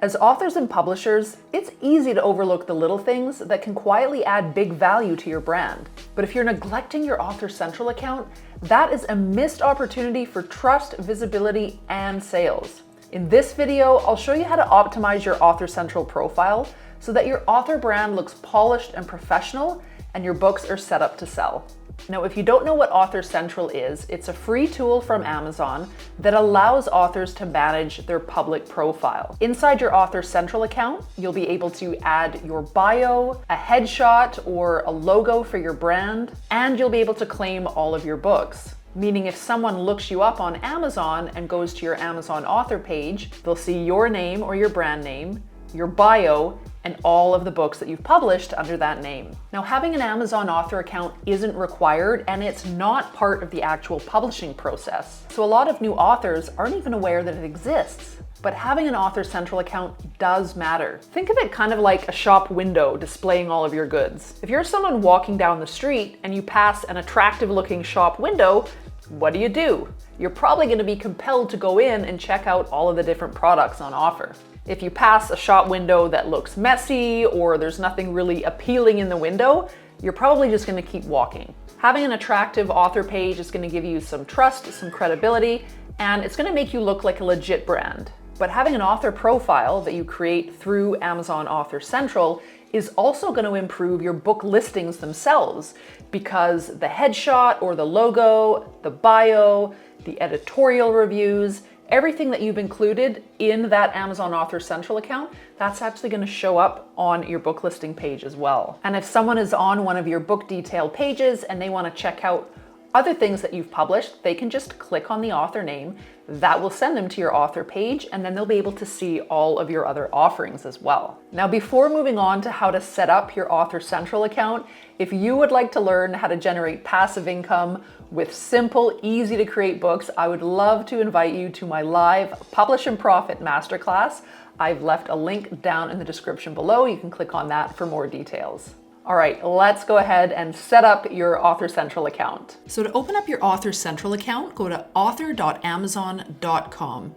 As authors and publishers, it's easy to overlook the little things that can quietly add big value to your brand. But if you're neglecting your Author Central account, that is a missed opportunity for trust, visibility, and sales. In this video, I'll show you how to optimize your Author Central profile so that your author brand looks polished and professional and your books are set up to sell. Now, if you don't know what Author Central is, it's a free tool from Amazon that allows authors to manage their public profile. Inside your Author Central account, you'll be able to add your bio, a headshot, or a logo for your brand, and you'll be able to claim all of your books. Meaning if someone looks you up on Amazon and goes to your Amazon author page, they'll see your name or your brand name, your bio, and all of the books that you've published under that name. Now, having an Amazon author account isn't required, and it's not part of the actual publishing process. So a lot of new authors aren't even aware that it exists. But having an Author Central account does matter. Think of it kind of like a shop window displaying all of your goods. If you're someone walking down the street and you pass an attractive looking shop window, what do? You're probably going to be compelled to go in and check out all of the different products on offer. If you pass a shop window that looks messy or there's nothing really appealing in the window, you're probably just going to keep walking. Having an attractive author page is going to give you some trust, some credibility, and it's going to make you look like a legit brand. But having an author profile that you create through Amazon Author Central is also going to improve your book listings themselves, because the headshot or the logo, the bio, the editorial reviews, everything that you've included in that Amazon Author Central account, that's actually going to show up on your book listing page as well. And if someone is on one of your book detail pages and they want to check out other things that you've published, they can just click on the author name. That will send them to your author page, and then they'll be able to see all of your other offerings as well. Now, before moving on to how to set up your Author Central account, if you would like to learn how to generate passive income with simple, easy to create books, I would love to invite you to my live Publish and Profit Masterclass. I've left a link down in the description below. You can click on that for more details. All right, let's go ahead and set up your Author Central account. So to open up your Author Central account, go to author.amazon.com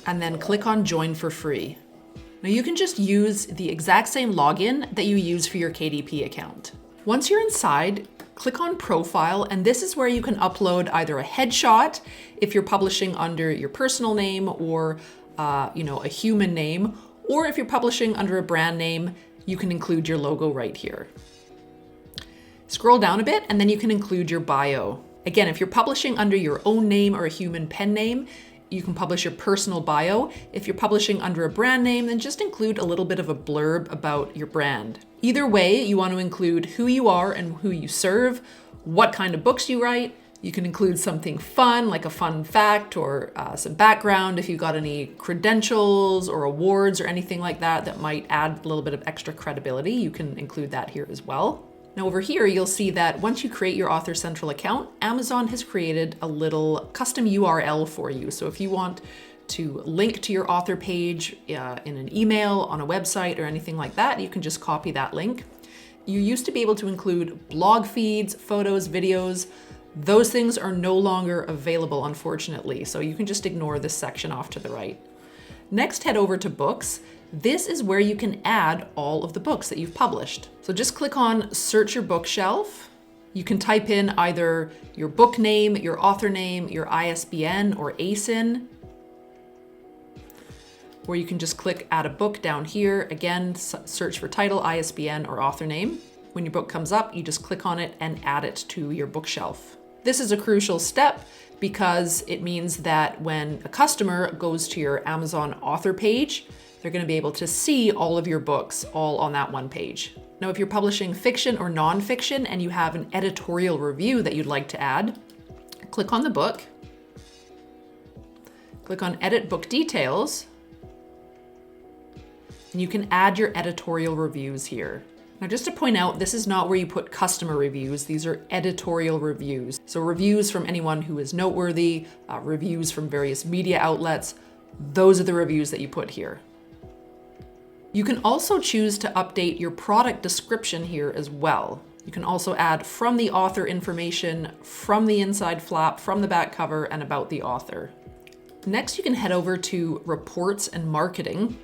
and then click on Join for Free. Now you can just use the exact same login that you use for your KDP account. Once you're inside, click on Profile, and this is where you can upload either a headshot if you're publishing under your personal name or a human name, or if you're publishing under a brand name, you can include your logo right here. Scroll down a bit and then you can include your bio. Again, if you're publishing under your own name or a human pen name, you can publish your personal bio. If you're publishing under a brand name, then just include a little bit of a blurb about your brand. Either way, you want to include who you are and who you serve, what kind of books you write. You can include something fun, like a fun fact or some background if you've got any credentials or awards or anything like that that might add a little bit of extra credibility. You can include that here as well. Now over here, you'll see that once you create your Author Central account, Amazon has created a little custom URL for you. So if you want to link to your author page in an email, on a website, or anything like that, you can just copy that link. You used to be able to include blog feeds, photos, videos. Those things are no longer available, unfortunately, so you can just ignore this section off to the right. Next, head over to books. This is where you can add all of the books that you've published. So just click on Search Your Bookshelf. You can type in either your book name, your author name, your ISBN or ASIN, or you can just click Add a Book down here. Again, search for title, ISBN, or author name. When your book comes up, you just click on it and add it to your bookshelf. This is a crucial step because it means that when a customer goes to your Amazon author page, they're going to be able to see all of your books all on that one page. Now, if you're publishing fiction or nonfiction and you have an editorial review that you'd like to add, click on the book, click on Edit Book Details, and you can add your editorial reviews here. Now, just to point out, this is not where you put customer reviews. These are editorial reviews. So reviews from anyone who is noteworthy, reviews from various media outlets. Those are the reviews that you put here. You can also choose to update your product description here as well. You can also add from the author information, from the inside flap, from the back cover, and about the author. Next, you can head over to Reports and Marketing.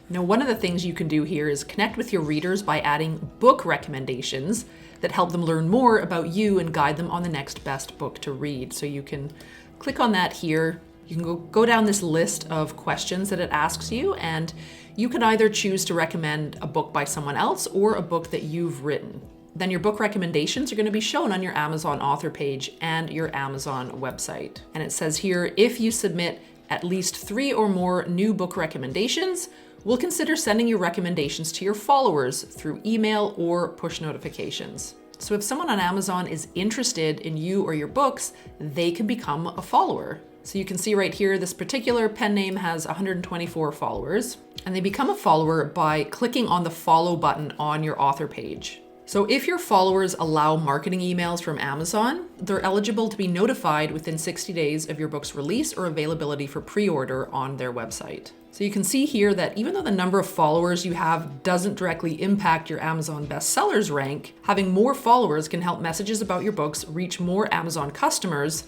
Now, one of the things you can do here is connect with your readers by adding book recommendations that help them learn more about you and guide them on the next best book to read. So you can click on that here. You can go down this list of questions that it asks you, and you can either choose to recommend a book by someone else or a book that you've written. Then your book recommendations are going to be shown on your Amazon author page and your Amazon website. And it says here, if you submit at least 3 or more new book recommendations, we'll consider sending your recommendations to your followers through email or push notifications. So if someone on Amazon is interested in you or your books, they can become a follower. So you can see right here, this particular pen name has 124 followers, and they become a follower by clicking on the follow button on your author page. So if your followers allow marketing emails from Amazon, they're eligible to be notified within 60 days of your book's release or availability for pre-order on their website. So you can see here that even though the number of followers you have doesn't directly impact your Amazon bestsellers rank, having more followers can help messages about your books reach more Amazon customers,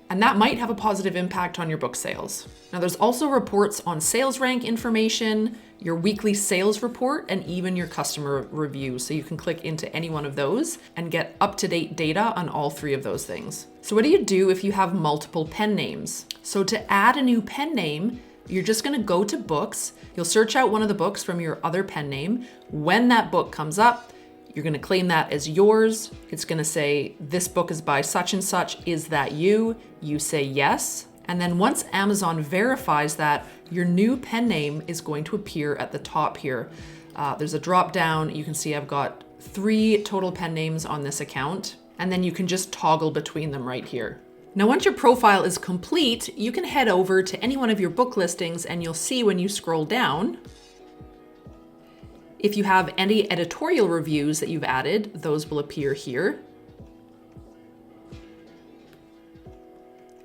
and that might have a positive impact on your book sales. Now, there's also reports on sales rank information, your weekly sales report, and even your customer reviews. So you can click into any one of those and get up-to-date data on all 3 of those things. So what do you do if you have multiple pen names? So to add a new pen name, you're just going to go to books. You'll search out one of the books from your other pen name. When that book comes up, you're going to claim that as yours. It's going to say, this book is by such and such. Is that you? You say yes. And then once Amazon verifies that, your new pen name is going to appear at the top here. There's a drop down. You can see I've got 3 total pen names on this account, and then you can just toggle between them right here. Now, once your profile is complete, you can head over to any one of your book listings, and you'll see when you scroll down, if you have any editorial reviews that you've added, those will appear here.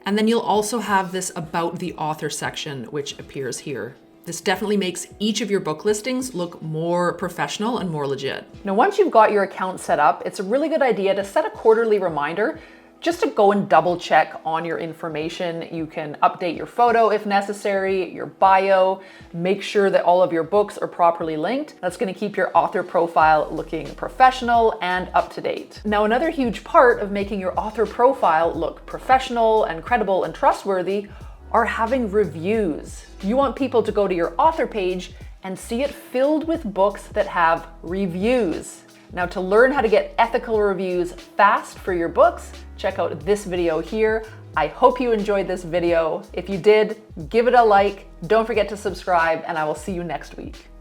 And then you'll also have this About the Author section, which appears here. This definitely makes each of your book listings look more professional and more legit. Now, once you've got your account set up, it's a really good idea to set a quarterly reminder just to go and double check on your information. You can update your photo if necessary, your bio, make sure that all of your books are properly linked. That's going to keep your author profile looking professional and up to date. Now, another huge part of making your author profile look professional and credible and trustworthy are having reviews. You want people to go to your author page and see it filled with books that have reviews. Now, to learn how to get ethical reviews fast for your books, check out this video here. I hope you enjoyed this video. If you did, give it a like. Don't forget to subscribe, and I will see you next week.